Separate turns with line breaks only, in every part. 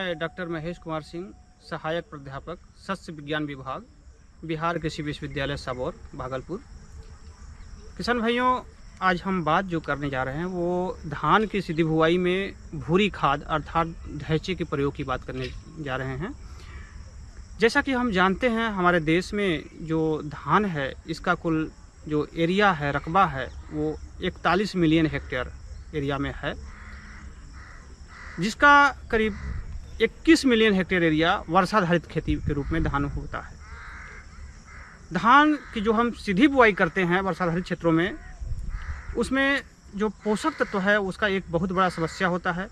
मैं डॉक्टर महेश कुमार सिंह, सहायक प्राध्यापक सस्य विज्ञान विभाग, बिहार कृषि विश्वविद्यालय सबौर, भागलपुर। किसान भाइयों, आज हम बात जो करने जा रहे हैं वो धान की सीधी बुआई में भूरी खाद अर्थात ढैंचे के प्रयोग की बात करने जा रहे हैं। जैसा कि हम जानते हैं, हमारे देश में जो धान है इसका कुल जो एरिया है, रकबा है, वो 41 मिलियन हेक्टेयर एरिया में है, जिसका करीब 21 मिलियन हेक्टेयर एरिया वर्षाधारित खेती के रूप में धान होता है। धान की जो हम सीधी बुआई करते हैं वर्षाधारित क्षेत्रों में, उसमें जो पोषक तत्व है उसका एक बहुत बड़ा समस्या होता है,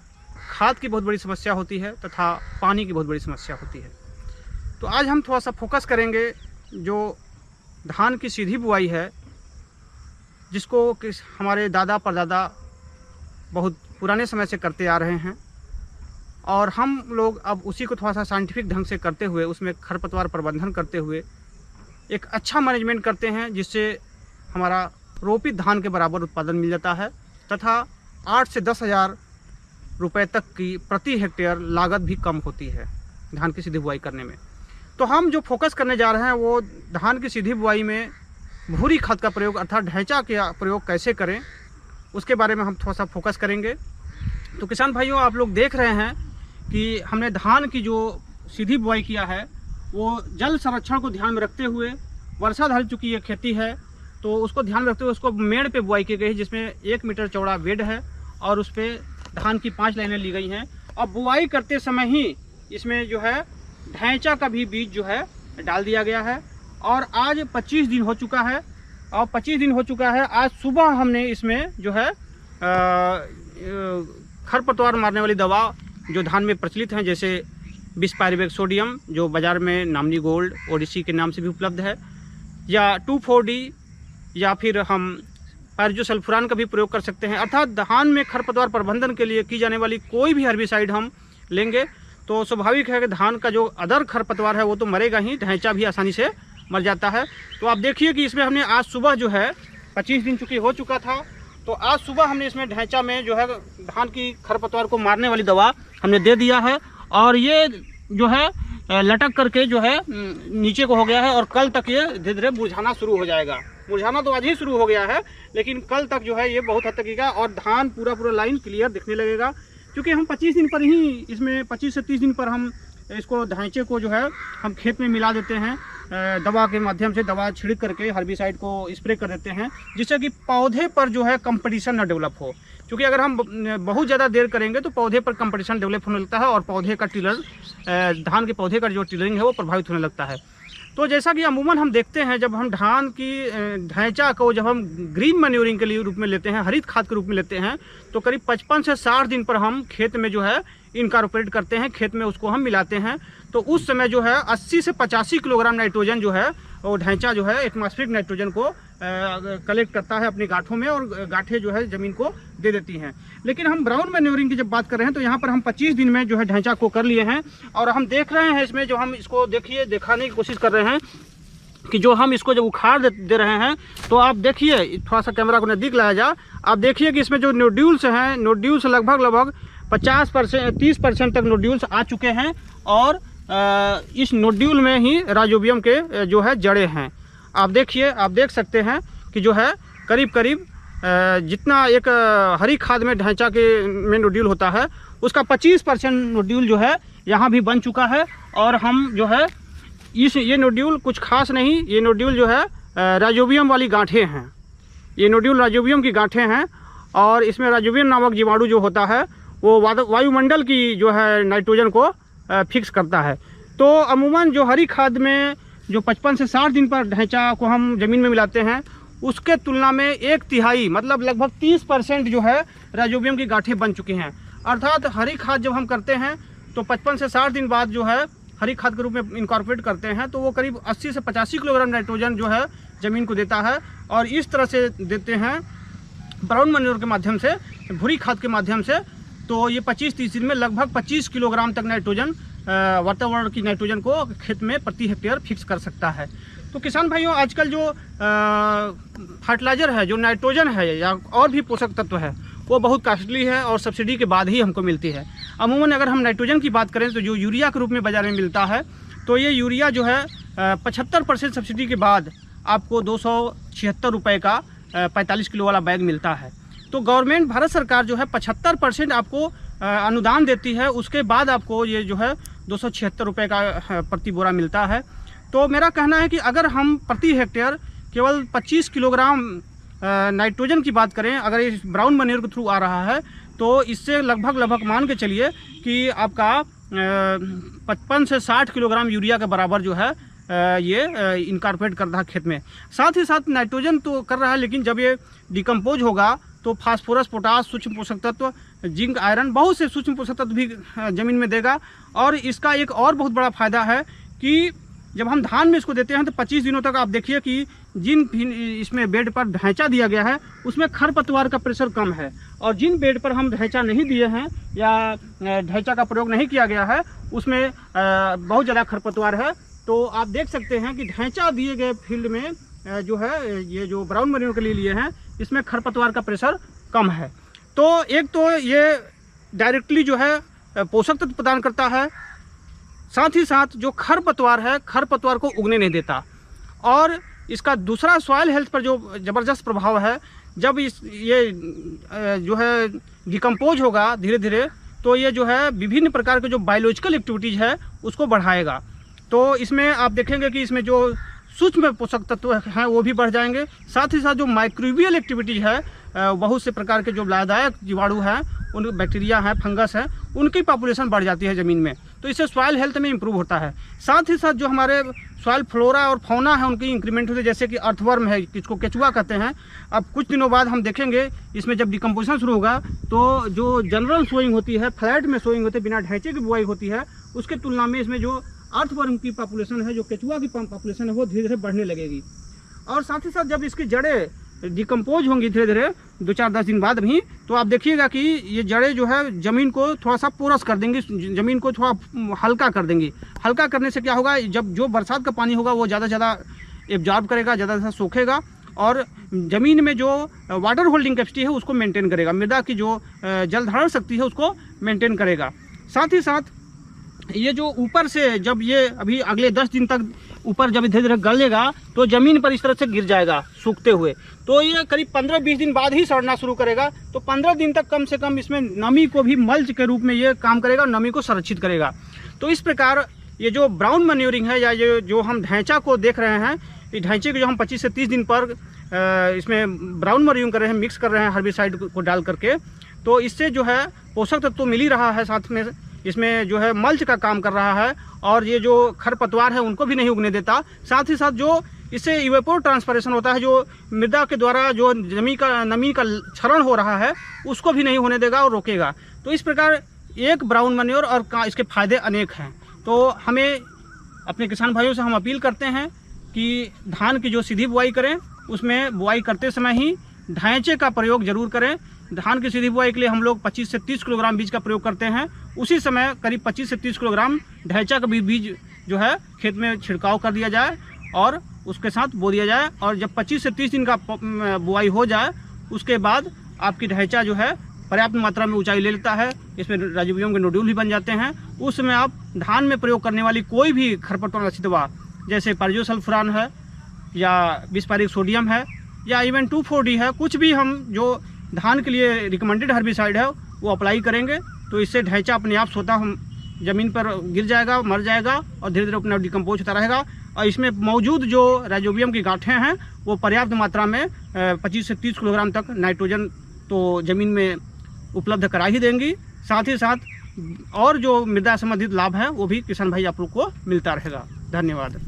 खाद की बहुत बड़ी समस्या होती है तथा पानी की बहुत बड़ी समस्या होती है। तो आज हम थोड़ा सा फोकस करेंगे जो धान की सीधी बुआई है, जिसको हमारे दादा परदादा बहुत पुराने समय से करते आ रहे हैं, और हम लोग अब उसी को थोड़ा सा साइंटिफिक ढंग से करते हुए, उसमें खरपतवार प्रबंधन करते हुए एक अच्छा मैनेजमेंट करते हैं, जिससे हमारा रोपित धान के बराबर उत्पादन मिल जाता है तथा 8 से 10 हज़ार रुपये तक की प्रति हेक्टेयर लागत भी कम होती है धान की सीधी बुआई करने में। तो हम जो फोकस करने जा रहे हैं वो धान की सीधी बुआई में भूरी खाद का प्रयोग अर्थात ढैंचा का प्रयोग कैसे करें, उसके बारे में हम थोड़ा सा फोकस करेंगे। तो किसान भाइयों, आप लोग देख रहे हैं कि हमने धान की जो सीधी बुआई किया है वो जल संरक्षण को ध्यान में रखते हुए, वर्षाधारित चूँकि ये खेती है तो उसको ध्यान में रखते हुए उसको मेड़ पे बुआई की गई है, जिसमें 1 मीटर चौड़ा बेड है और उस पर धान की 5 लाइनें ली गई हैं। अब बुआई करते समय ही इसमें जो है ढैंचा का भी बीज जो है डाल दिया गया है। और आज 25 दिन हो चुका है, और 25 दिन हो चुका है, आज सुबह हमने इसमें जो है खरपतवार मारने वाली दवा जो धान में प्रचलित हैं, जैसे बिसपायरिवेट सोडियम जो बाज़ार में नामनी गोल्ड ओडिसी के नाम से भी उपलब्ध है, या 2,4-D, या फिर हम पायरजोसल्फुरान का भी प्रयोग कर सकते हैं। अर्थात धान में खरपतवार प्रबंधन के लिए की जाने वाली कोई भी हर्बिसाइड हम लेंगे तो स्वाभाविक है कि धान का जो अदर खरपतवार है वो तो मरेगा ही, ढैंचा भी आसानी से मर जाता है। तो आप देखिए कि इसमें हमने आज सुबह जो है 25 दिन चूँकि हो चुका था, तो आज सुबह हमने इसमें ढैंचा में जो है धान की खरपतवार को मारने वाली दवा हमने दे दिया है, और ये जो है लटक करके जो है नीचे को हो गया है, और कल तक ये धीरे धीरे मुरझाना शुरू हो जाएगा। मुरझाना तो आज ही शुरू हो गया है, लेकिन कल तक जो है ये बहुत हद तक गिरेगा और धान पूरा लाइन क्लियर दिखने लगेगा। क्योंकि हम 25 दिन पर ही इसमें 25 से 30 दिन पर हम इसको ढैंचे को जो है हम खेत में मिला देते हैं, दवा के माध्यम से दवा छिड़क करके हर्बिसाइड को स्प्रे कर देते हैं, जिससे कि पौधे पर जो है कंपटीशन न डेवलप हो। क्योंकि अगर हम बहुत ज़्यादा देर करेंगे तो पौधे पर कंपटीशन डेवलप होने लगता है और पौधे का टिलर, धान के पौधे का जो टिलरिंग है वो प्रभावित होने लगता है। तो जैसा कि अमूमन हम देखते हैं, जब हम धान की ढैंचा को जब हम ग्रीन मैन्योरिंग के लिए रूप में लेते हैं, हरित खाद के रूप में लेते हैं, तो करीब 55 से 60 दिन पर हम खेत में जो है इनकॉर्पोरेट करते हैं, खेत में उसको हम मिलाते हैं। तो उस समय जो है 80 से 85 किलोग्राम नाइट्रोजन जो है वो ढैंचा जो है एटमॉस्फेरिक नाइट्रोजन को कलेक्ट करता है अपनी गांठों में, और गांठें जो है ज़मीन को दे देती हैं। लेकिन हम ब्राउन मैन्योरिंग की जब बात कर रहे हैं तो यहाँ पर हम 25 दिन में जो है ढैंचा को कर लिए हैं, और हम देख रहे हैं इसमें जो हम इसको दिखाने की कोशिश कर रहे हैं कि जो हम इसको जब उखाड़ दे रहे हैं तो आप देखिए, थोड़ा सा कैमरा को नज़दीक लाया जा, आप देखिए कि इसमें जो नोड्यूल्स हैं, नोड्यूल्स लगभग 30% तक नोड्यूल्स आ चुके हैं, और इस नोड्यूल में ही राइजोबियम के जो है जड़ें हैं। आप देखिए, आप देख सकते हैं कि जो है करीब जितना एक हरी खाद में ढैंचा के में नोड्यूल होता है उसका 25% नोड्यूल जो है यहाँ भी बन चुका है। और हम जो है ये नोड्यूल कुछ खास नहीं, ये नोड्यूल जो है राइजोबियम वाली गांठें हैं, ये नोड्यूल राइजोबियम की गांठें हैं, और इसमें राइजोबियम नामक जीवाणु जो होता है वो वायुमंडल की जो है नाइट्रोजन को फिक्स करता है। तो अमूमन जो हरी खाद में जो 55 से 60 दिन पर ढैंचा को हम ज़मीन में मिलाते हैं, उसके तुलना में 1/3 मतलब लगभग 30% जो है राइजोबियम की गांठें बन चुकी हैं। अर्थात हरी खाद जब हम करते हैं तो 55 से 60 दिन बाद जो है हरी खाद के रूप में इनकॉर्पोरेट करते हैं, तो वो करीब 80 से 85 किलोग्राम नाइट्रोजन जो है ज़मीन को देता है। और इस तरह से देते हैं ब्राउन मैन्योर के माध्यम से, भूरी खाद के माध्यम से, तो ये 25-30 दिन में लगभग 25 किलोग्राम तक नाइट्रोजन, वातावरण की नाइट्रोजन को खेत में प्रति हेक्टेयर फिक्स कर सकता है। तो किसान भाइयों, आजकल जो फर्टिलाइज़र है, जो नाइट्रोजन है या और भी पोषक तत्व है, वो बहुत कॉस्टली है और सब्सिडी के बाद ही हमको मिलती है। अमूमन अगर हम नाइट्रोजन की बात करें तो जो यूरिया के रूप में बाज़ार में मिलता है, तो ये यूरिया जो है 75% सब्सिडी के बाद आपको 276 रुपये का 45 किलो वाला बैग मिलता है। तो गवर्नमेंट भारत सरकार जो है 75% आपको अनुदान देती है, उसके बाद आपको ये जो है 276 रुपये का प्रति बोरा मिलता है। तो मेरा कहना है कि अगर हम प्रति हेक्टेयर केवल 25 किलोग्राम नाइट्रोजन की बात करें, अगर इस ब्राउन मैन्योर के थ्रू आ रहा है, तो इससे लगभग मान के चलिए कि आपका 55 से 60 किलोग्राम यूरिया के बराबर जो है ये इनकॉर्पोरेट कर रहा है खेत में। साथ ही साथ नाइट्रोजन तो कर रहा है, लेकिन जब ये डिकम्पोज होगा तो फास्फोरस, पोटास, सूक्ष्म पोषक तत्व, जिंक, आयरन, बहुत से सूक्ष्म पोषक तत्व भी ज़मीन में देगा। और इसका एक और बहुत बड़ा फ़ायदा है कि जब हम धान में इसको देते हैं तो 25 दिनों तक आप देखिए कि जिन इसमें बेड पर ढांचा दिया गया है उसमें खरपतवार का प्रेशर कम है, और जिन बेड पर हम ढांचा नहीं दिए हैं या ढांचा का प्रयोग नहीं किया गया है उसमें बहुत ज़्यादा खरपतवार है। तो आप देख सकते हैं कि ढांचा दिए गए फील्ड में जो है ये जो ब्राउन मैन्योर के लिए हैं, इसमें खरपतवार का प्रेशर कम है। तो एक तो ये डायरेक्टली जो है पोषक तत्व प्रदान करता है, साथ ही साथ जो खरपतवार है, खरपतवार को उगने नहीं देता। और इसका दूसरा सॉइल हेल्थ पर जो ज़बरदस्त प्रभाव है, जब ये जो है डिकम्पोज होगा धीरे धीरे, तो ये जो है विभिन्न प्रकार के जो बायोलॉजिकल एक्टिविटीज़ है उसको बढ़ाएगा। तो इसमें आप देखेंगे कि इसमें जो सूक्ष्म पोषक तत्व हैं वो भी बढ़ जाएंगे। साथ ही साथ जो माइक्रोबियल एक्टिविटीज़ है, बहुत से प्रकार के जो लाभदायक जीवाणु हैं, उन बैक्टीरिया हैं, फंगस हैं, उनकी पॉपुलेशन बढ़ जाती है ज़मीन में। तो इससे सॉइल हेल्थ में इंप्रूव होता है। साथ ही साथ जो हमारे सॉइल फ्लोरा और फौना है उनकी इंक्रीमेंट होती है, जैसे कि अर्थवर्म है, जिसको केचुआ कहते हैं। अब कुछ दिनों बाद हम देखेंगे इसमें जब डिकम्पोजिशन शुरू होगा तो जो जनरल सोइंग होती है, फ्लैट में सोइंग होती है, बिना ढांचे की बुआई होती है, उसके तुलना में इसमें जो अर्थवर्म की पॉपुलेशन है, जो केचुआ की पॉपुलेशन है, वो धीरे धीरे बढ़ने लगेगी। और साथ ही साथ जब इसकी जड़ें डिकम्पोज होंगी धीरे धीरे 2-4-10 दिन बाद भी, तो आप देखिएगा कि ये जड़ें जो है ज़मीन को थोड़ा सा पोरस कर देंगी, ज़मीन को थोड़ा हल्का कर देंगी। हल्का करने से क्या होगा, जब जो बरसात का पानी होगा वो ज़्यादा से ज़्यादा एब्जॉर्ब करेगा, ज़्यादा से सोखेगा, और ज़मीन में जो वाटर होल्डिंग कैपेसिटी है उसको मेंटेन करेगा, मृदा की जो जल धारण शक्ति है उसको मेंटेन करेगा। साथ ही साथ ये जो ऊपर से जब ये अभी अगले 10 दिन तक ऊपर जब धीरे धीरे गलेगा तो ज़मीन पर इस तरह से गिर जाएगा सूखते हुए, तो ये करीब 15-20 दिन बाद ही सड़ना शुरू करेगा। तो 15 दिन तक कम से कम इसमें नमी को भी मल्च के रूप में ये काम करेगा, नमी को संरक्षित करेगा। तो इस प्रकार ये जो ब्राउन मैन्योरिंग है, या ये जो हम ढांचा को देख रहे हैं, इस ढांचे को जो हम 25 से 30 दिन पर इसमें ब्राउन मैन्योरिंग कर रहे हैं, मिक्स कर रहे हैं हर्बिसाइड को डाल करके, तो इससे जो है पोषक तत्व तो मिल ही रहा है, साथ में इसमें जो है मल्च का काम कर रहा है, और ये जो खरपतवार है उनको भी नहीं उगने देता। साथ ही साथ जो इससे इवेपोर ट्रांसपरेशन होता है, जो मृदा के द्वारा जो नमी का क्षरण हो रहा है उसको भी नहीं होने देगा और रोकेगा। तो इस प्रकार एक ब्राउन मैन्योर और इसके फ़ायदे अनेक हैं। तो हमें अपने किसान भाइयों से हम अपील करते हैं कि धान की जो सीधी बुआई करें, उसमें बुआई करते समय ही ढांचे का प्रयोग जरूर करें। धान की सीधी बुआई के लिए हम लोग 25 से 30 किलोग्राम बीज का प्रयोग करते हैं, उसी समय करीब 25 से 30 किलोग्राम ढांचा का बीज जो है खेत में छिड़काव कर दिया जाए और उसके साथ बो दिया जाए। और जब 25 से 30 दिन का बुआई हो जाए उसके बाद आपकी ढांचा जो है पर्याप्त मात्रा में ऊंचाई ले लेता है, इसमें राइजोबियम के नोड्यूल भी बन जाते हैं। उस समय आप धान में प्रयोग करने वाली कोई भी खरपतवार दवा, जैसे पारजोसल्फुरान है या बिस्पारिक सोडियम है या इवन 2,4-D है, कुछ भी हम जो धान के लिए रिकमेंडेड हर्बिसाइड है वो अप्लाई करेंगे, तो इससे ढांचा अपने आप स्वतः हम ज़मीन पर गिर जाएगा, मर जाएगा और धीरे धीरे अपना डिकम्पोज होता रहेगा। और इसमें मौजूद जो राइजोबियम की गांठें हैं वो पर्याप्त मात्रा में 25 से 30 किलोग्राम तक नाइट्रोजन तो ज़मीन में उपलब्ध करा ही देंगी। साथ ही साथ और जो मृदा संबंधित लाभ है वो भी किसान भाई आप लोग को मिलता रहेगा। धन्यवाद।